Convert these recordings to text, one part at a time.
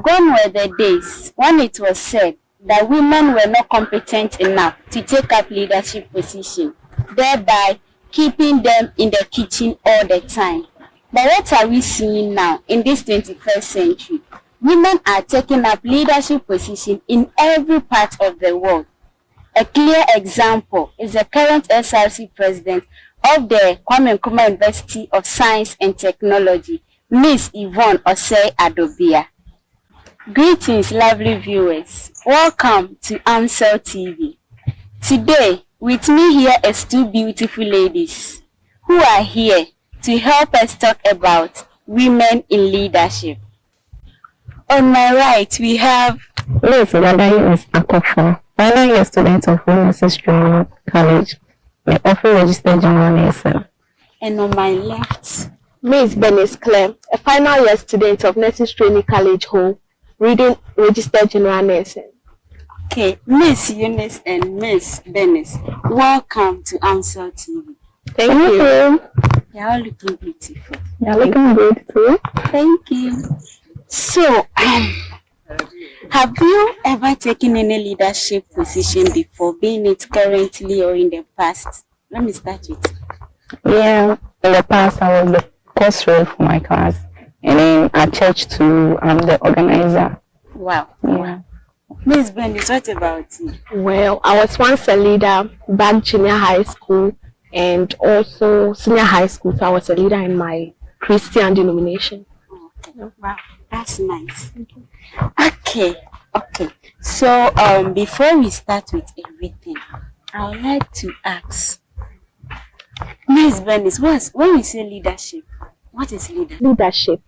Gone were the days when it was said that women were not competent enough to take up leadership position, thereby keeping them in the kitchen all the time. But what are we seeing now in this 21st century? Women are taking up leadership position in every part of the world. A clear example is the current SRC president of the Kwame Nkrumah University of Science and Technology, Miss Yvonne Osei Adobia. Greetings, lovely viewers. Welcome to Ansel TV. Today, with me here is two beautiful ladies who are here to help us talk about women in leadership. On my right, we have Miss Akofa, final year student of Women's Training College, my often registered general nursing. And on my left, Miss Bernice Clem, a final year student of Nursing Training College Home, reading registered general nursing. Okay, Miss Eunice and Miss Bernice, welcome to Ansel TV. Thank you. You're all looking beautiful. You're looking good too. Thank you. So, have you ever taken any leadership position before, being it currently or in the past? Let me start with you. Yeah, in the past I was the course rep for my class, and then at church too, I'm the organizer. Wow. Yeah. Miss Bernice, what about you? Well, I was once a leader back junior high school and also senior high school, so I was a leader in my Christian denomination. Okay. Wow, that's nice. Okay. So, before we start with everything, I would like to ask Miss Bernice, when we say leadership, what is leadership? Leadership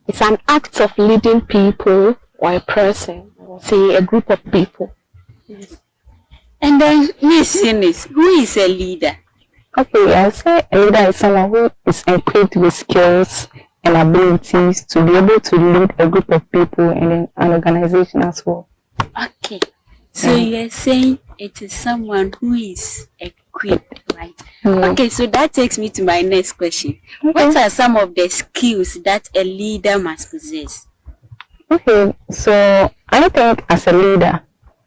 is an act of leading people or a person, or say a group of people. Yes. And then Miss Eunice, who is a leader? Okay, I'll say a leader is someone who is equipped with skills and abilities to be able to lead a group of people and then an organization as well. Okay, so you're saying it is someone who is equipped, right? Okay, so that takes me to my next question. What are some of the skills that a leader must possess? Okay, so I think as a leader,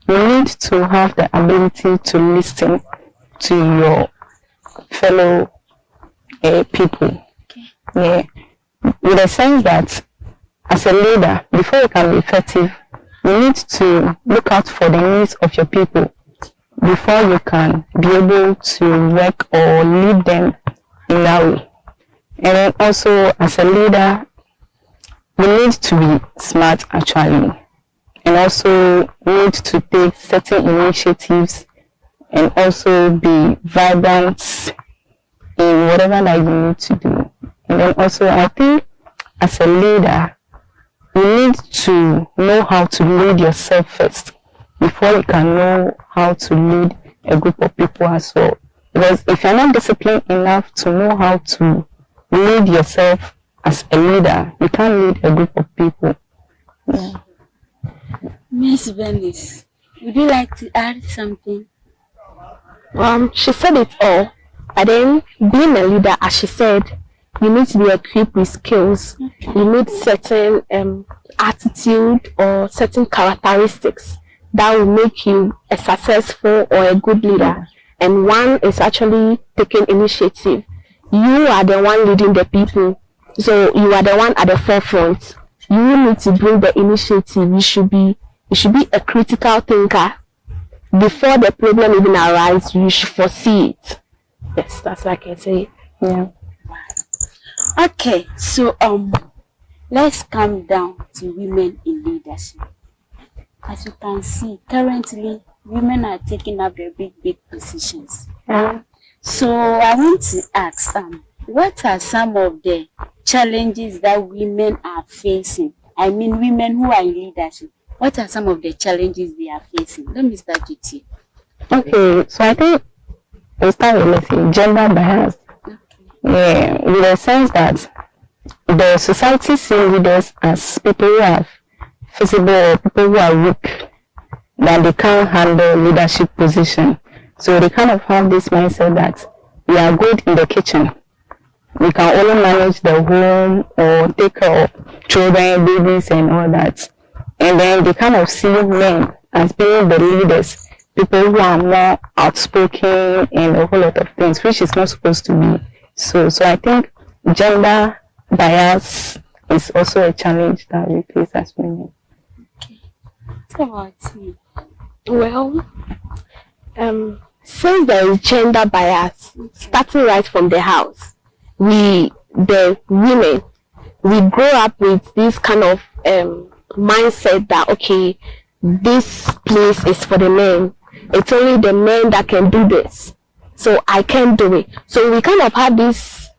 you need to have the ability to listen to your fellow people. Okay. Yeah, with the sense that as a leader, before you can be effective, you need to look out for the needs of your people before you can be able to work or lead them in that way. And then also as a leader, you need to be smart actually, and also need to take certain initiatives and also be vibrant in whatever that you need to do. And then also I think as a leader, you need to know how to lead yourself first before you can know how to lead a group of people as well. Because if you're not disciplined enough to know how to lead yourself as a leader, you can't lead a group of people. Yeah. Miss Bernice, would you like to add something? She said it all. But then, being a leader, as she said, you need to be equipped with skills. You need certain attitude or certain characteristics that will make you a successful or a good leader. And one is actually taking initiative. You are the one leading the people. So you are the one at the forefront. You need to bring the initiative. You should be a critical thinker. Before the problem even arises, you should foresee it. Yes, that's like I say. Yeah. Okay, so let's come down to women in leadership. As you can see, currently women are taking up their big positions. So I want to ask what are some of the challenges that women are facing? I mean women who are in leadership. What are some of the challenges they are facing? Let me start with you. Okay, so I think we'll start with gender bias. Okay. Yeah, with the sense that the society sees leaders as people who are feasible or people who are weak, that they can't handle leadership position. So they kind of have this mindset that we are good in the kitchen. We can only manage the home or take care of children, babies and all that. and then they kind of see men as being the leaders, people who are more outspoken and a whole lot of things, which is not supposed to be. So I think gender bias is also a challenge that we face as women. What about you? Well, since there is gender bias, starting right from the house, the women, we grow up with this kind of mindset that, okay, this place is for the men. It's only the men that can do this. So I can't do it. So we kind of have this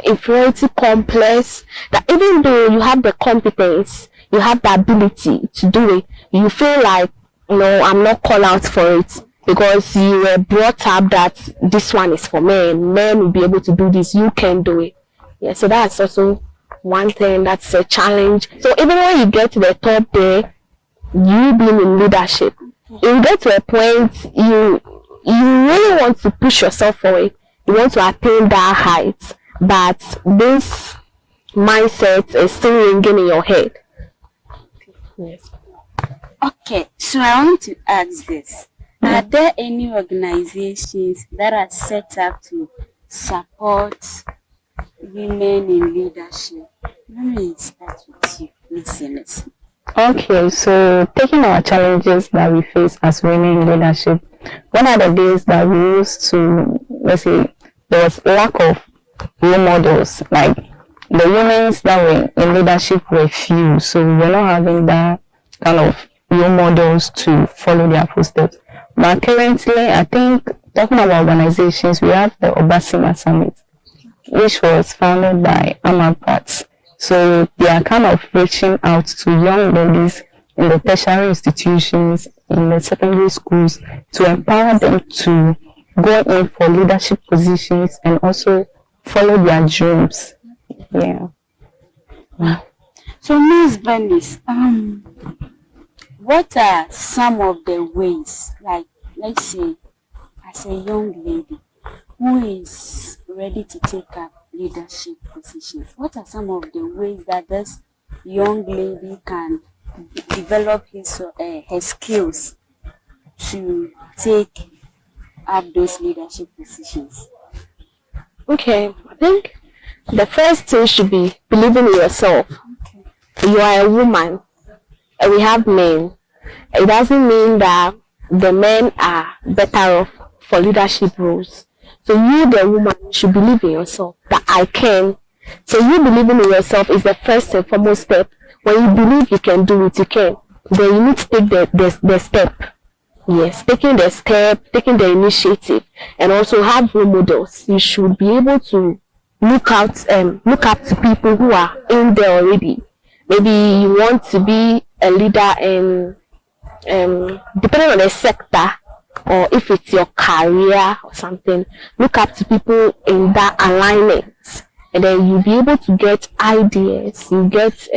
inferiority complex that even though you have the competence, you have the ability to do it, you feel like, no, I'm not called out for it because you were brought up that this one is for men. Men will be able to do this. You can do it. Yeah, so that's also one thing that's a challenge. So even when you get to the top there, you being in leadership, you get to a point you really want to push yourself forward. You want to attain that height, but this mindset is still ringing in your head. Yes. Okay, so I want to ask this. Are there any organizations that are set up to support women in leadership? Let me start with you, Miss Eunice. Okay, so taking our challenges that we face as women in leadership, one of the days that we used to, let's say, there was lack of role models, like the women that were in leadership were few, so we were not having that kind of role models to follow their footsteps. But currently, I think, talking about organizations, we have the Obasima Summit, which was founded by Amapats. So they are kind of reaching out to young ladies in the tertiary institutions, in the secondary schools, to empower them to go in for leadership positions and also follow their dreams. Yeah. So, Ms. Bernice, what are some of the ways, like, let's say, as a young lady who is ready to take up leadership positions, what are some of the ways that this young lady can develop his or her skills to take up those leadership positions? Okay, I think the first thing should be believing in yourself. Okay. You are a woman, and we have men. It doesn't mean that the men are better off for leadership roles. So you, the woman, should believe in yourself that I can. So you believing in yourself is the first and foremost step. When you believe you can do it, you can. Then you need to take the step. Yes, taking the step, taking the initiative, and also have role models. You should be able to look up to people who are in there already. Maybe you want to be a leader in, depending on the sector, or if it's your career or something, look up to people in that alignment, and then you'll be able to get ideas, you get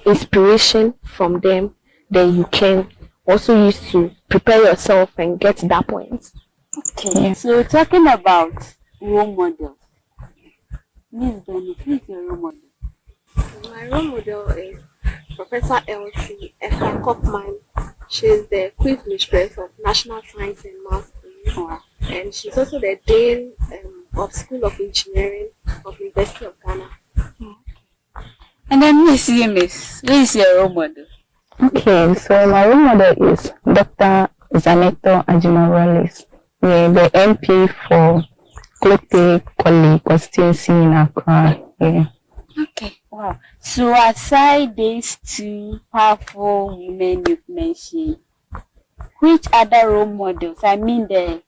inspiration from them, then you can also use to prepare yourself and get to that point. Okay, Yeah. so talking about role models, Ms. Bernice, who is your role model? My role model is Professor Elsie Esther Kaufman. She's the quiz mistress of National Science and Maths, and she's also the Dean of School of Engineering of University of Ghana. And then Miss Eunice, who is your role model? Okay, so my role model is Dr. Zaneto Ajimawalis, the MP for Klote Kwali constituency in Accra. Yeah. Okay, wow. So aside these two powerful women you've mentioned, which other role models, I mean the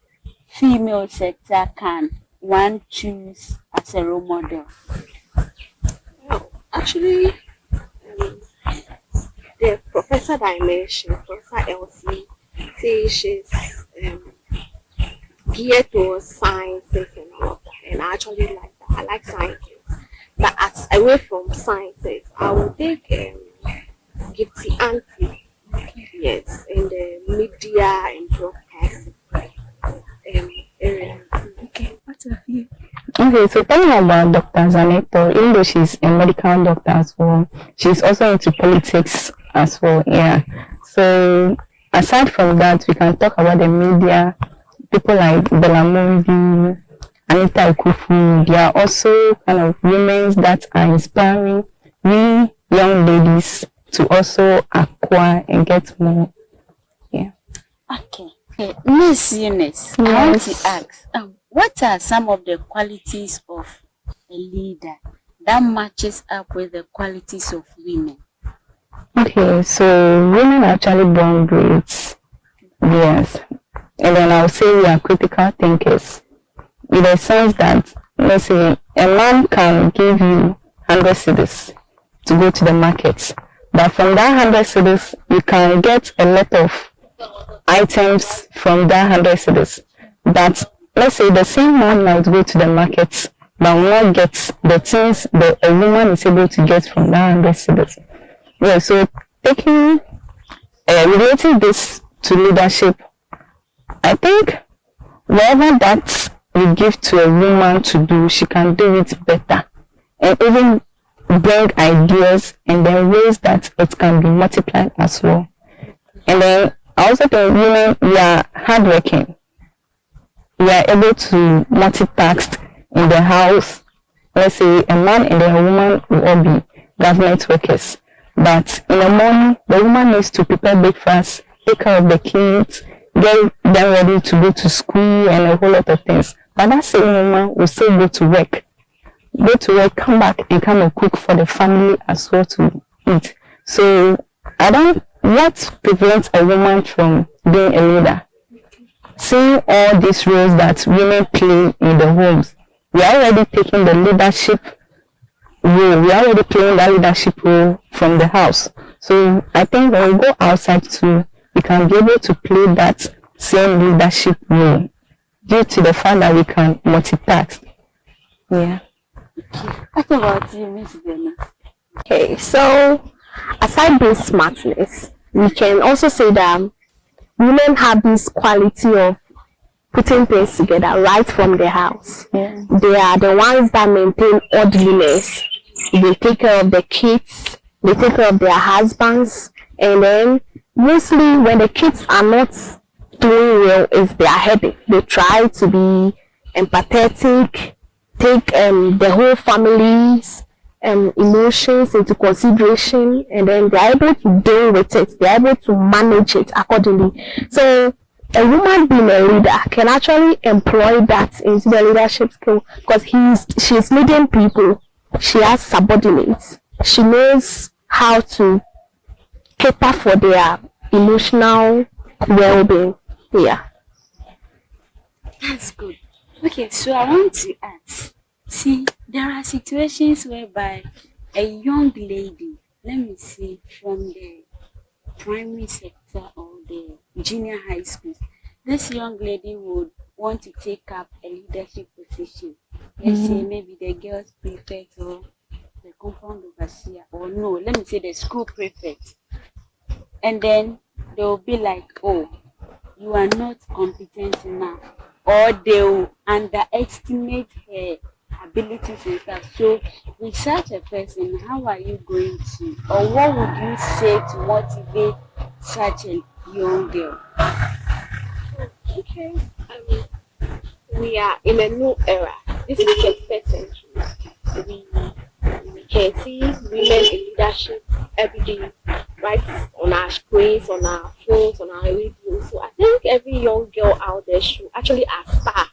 female sector, can one choose as a role model? Well, actually, the professor that I mentioned, Professor Elsie, says she's geared towards sciences and all of that, and I actually like that. I like sciences. But as away from sciences, I will take Gifty Auntie, yes, in the media and broadcast area. Okay, what of you? Okay, so talking about Dr. Zaneto, even though she's a medical doctor as well, she's also into politics as well. Yeah. So aside from that, we can talk about the media. People like Belamondi, Anita Okufu, they are also kind of women that are inspiring we young ladies to also acquire and get more. Yeah. Okay, Miss Eunice, I want to ask, what are some of the qualities of a leader that matches up with the qualities of women? Okay, so women are actually born great. Yes. And then I'll say we are critical thinkers. In the sense that, let's say, a man can give you 100 cedis to go to the market. But from that 100 cedis, you can get a lot of items from that 100 cedis. But let's say the same man might go to the market, but will not get the things that a woman is able to get from that 100 cedis. Yeah, so taking, relating this to leadership, I think whatever that we give to a woman to do, she can do it better. And even bring ideas and then ways that it can be multiplied as well. And then I also think women, we are hardworking. We are able to multitask in the house. Let's say a man and a woman will all be government workers. But in the morning, the woman needs to prepare breakfast, take care of the kids, get them ready to go to school and a whole lot of things. But that same woman will still go to work, come back and come and cook for the family as well to eat. So what prevents a woman from being a leader? Seeing all these roles that women play in the homes, we are already taking the leadership role. We are already playing that leadership role from the house. So I think when we go outside too, we can be able to play that same leadership role due to the fact that we can multitask. Yeah. What about you, Miss Benny? Okay, so aside this smartness, we can also say that women have this quality of putting things together right from the house. Yeah. They are the ones that maintain orderliness. They take care of the kids, they take care of their husbands, and then mostly when the kids are not doing well, it's their headache. They try to be empathetic, take the whole family's emotions into consideration, and then they're able to deal with it. They're able to manage it accordingly. So a woman being a leader can actually employ that into the leadership skill because she's leading people. She has subordinates. She knows how to cater for their emotional well-being. Yeah. That's good. Okay, so I want to ask. See, there are situations whereby a young lady, let me see, from the primary sector or the junior high school, this young lady would want to take up a leadership position. Let's say maybe the girls prefect or the compound overseer, or no, let me say the school prefect. And then they'll be like, oh, you are not competent enough, or they'll underestimate her abilities and stuff. So with such a person, how are you going to, or what would you say to motivate such a young girl? Okay. We are in a new era. This is 21st century. We can see women in leadership every day, right on our screens, on our phones, on our radio. So I think every young girl out there should actually aspire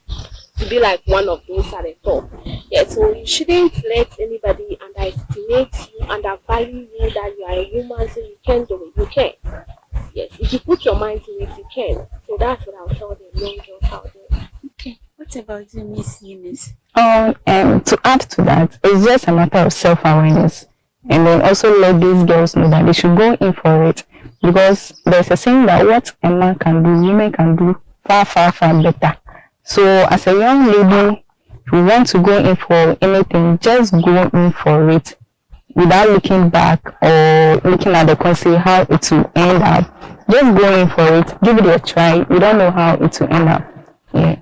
to be like one of those at the top. Yeah, so you shouldn't let anybody underestimate you, undervalue you, that you are a woman, so you can do it. You can. Yes, if you put your mind to it, you can. So that's what I'll tell the young girls out there. Okay, what about you, Miss Eunice? To add to that, it's just a matter of self-awareness. And then also let these girls know that they should go in for it. Because there's a saying that what a man can do, women can do far, far, far better. So as a young lady, if you want to go in for anything, just go in for it without looking back or looking at the consequences, how it will end up. Just go in for it, give it a try. You don't know how it will end up. Yeah.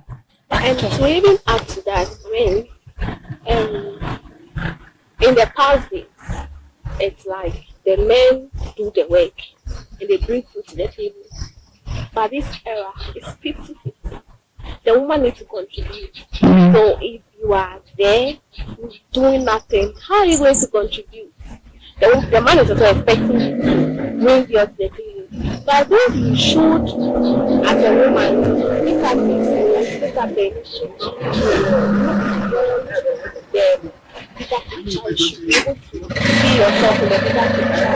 And to even add to that, in the past days, it's like the men do the work and they bring food to the table. But this era is 50-50. The woman needs to contribute. So if you are there doing nothing, how are you going to contribute? The man is also expecting you to bring yours to the table. So I think you should, as a woman, pick up this, pick up the initiative, the bigger picture. You should be able to see yourself in the bigger picture.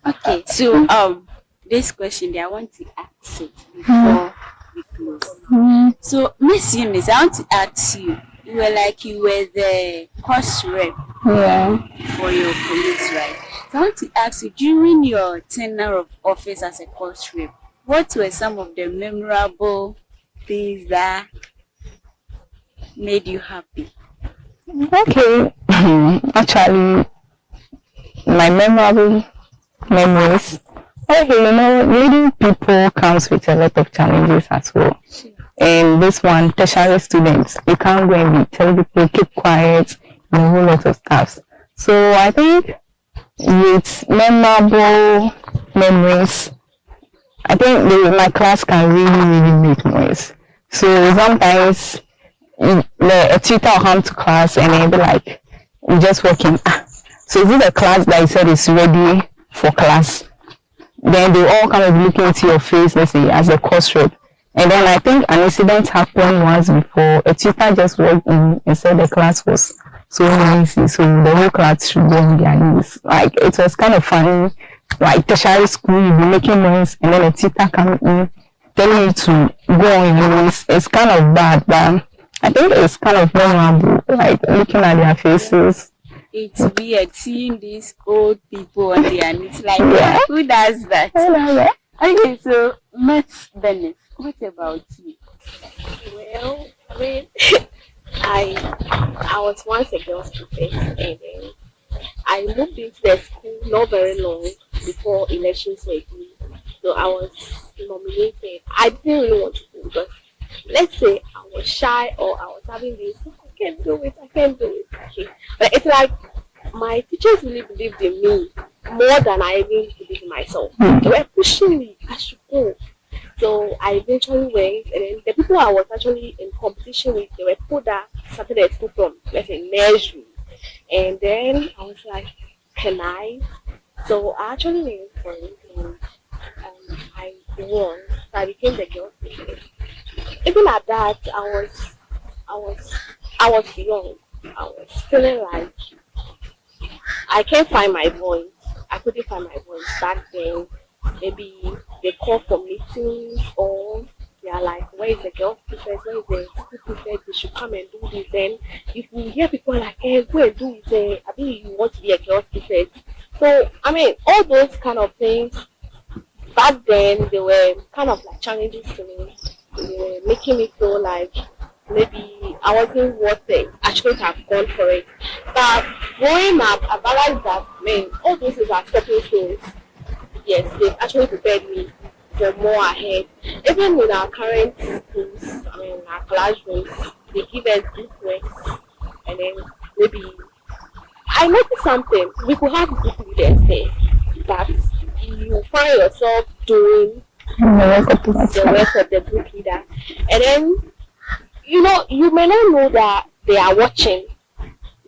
Okay, so this question I want to ask it before we close. So Miss Eunice, I want to ask you. You were the course rep for your police, right? So I want to ask you, during your tenure of office as a course rep, what were some of the memorable things that made you happy? Okay. Actually, my memorable memories. Okay, leading people comes with a lot of challenges as well. And this one, tertiary students, you can't go and be telling people keep quiet and a whole lot of stuff. So I think with memorable memories, I think my class can really make noise. So sometimes a tutor will come to class and they'll be like, "You just walking. So is it a class that you said is ready for class?" Then they all kind of look into your face, let's say, as a course rep. And then I think an incident happened once before. A tutor just walked in and said the class was so noisy, so the whole class should go on their knees. Like, it was kind of funny. Like, tertiary school, you'll be making noise, and then a tutor coming in, telling you to go on your knees. It's kind of bad, but I think it's kind of memorable, like, looking at their faces. It's weird seeing these old people on their knees. Like, who does that? Okay, so Miss Bennett, what about you? Well, I mean, I was once a girl's prefect, and then I moved into the school not very long before elections were due. So I was nominated. I didn't really want to go because, let's say, I was shy or I was having this, I can't do it. Okay. But it's like my teachers really believed in me more than I even believed in myself. They were pushing me, I should go. So I eventually went, and then the people I was actually in competition with, they were people that started their school from, let's say, nursery. And then I was like, can I? So I actually went for it, and I won. So I became the girl president. Even at that, I was young. I was feeling like I can't find my voice. I couldn't find my voice back then. Maybe they call for meetings, or they are like, where is the girls' prefect? Where is the school prefect? They should come and do this. Then if you hear people like, hey, go and do it, I mean, you want to be a girls' prefect. So, I mean, all those kind of things, back then, they were kind of like challenges to me. They were making me feel like maybe I wasn't worth it. I shouldn't have gone for it. But growing up, I realized that, man, all those things are stepping stones. Yes, they've actually prepared me for more ahead. Even with our current schools, I mean, our classrooms, they give us group works, and then maybe I noticed something. We could have group leaders there, but you find yourself doing the work of the group leader, and then you may not know that they are watching,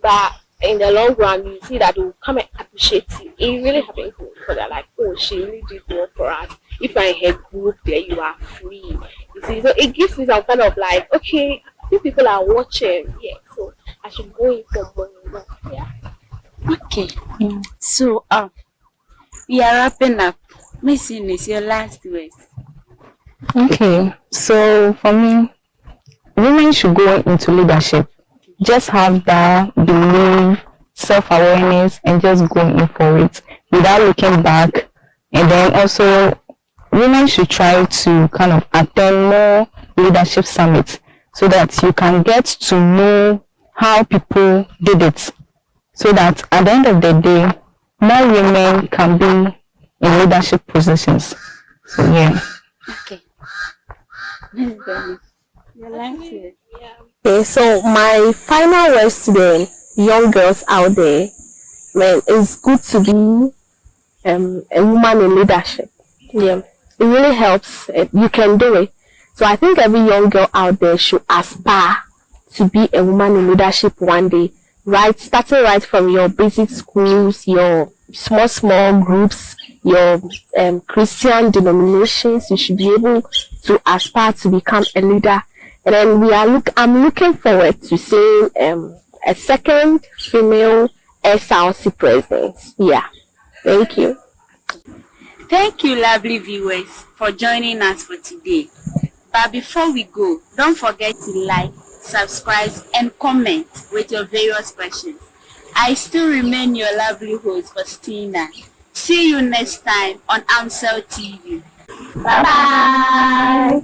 but in the long run, you see that they will come and appreciate you. It really happens to me because they're like, oh, she really did well for us. If you're in her group, there you are free. You see, so it gives me some kind of like, okay, I think people are watching. Yeah, so I should go in for more. Yeah. Okay. Yeah. So, we are wrapping up. Miss Eunice, your last words. Okay, so for me, women should go into leadership. Just have that belief, self-awareness, and just go in for it without looking back. And then also, women should try to kind of attend more leadership summits so that you can get to know how people did it. So that at the end of the day, more women can be in leadership positions. So yeah. Okay. Miss Dennis, your last words. Yeah. Okay, so my final words to the young girls out there, man, it's good to be a woman in leadership. Yeah, it really helps. You can do it. So I think every young girl out there should aspire to be a woman in leadership one day. Right, starting right from your basic schools, your small groups, your Christian denominations. You should be able to aspire to become a leader. And then I'm looking forward to seeing a second female SRC president. Yeah. Thank you. Thank you, lovely viewers, for joining us for today. But before we go, don't forget to like, subscribe, and comment with your various questions. I still remain your lovely host, Faustina. See you next time on Amsel TV. Bye bye.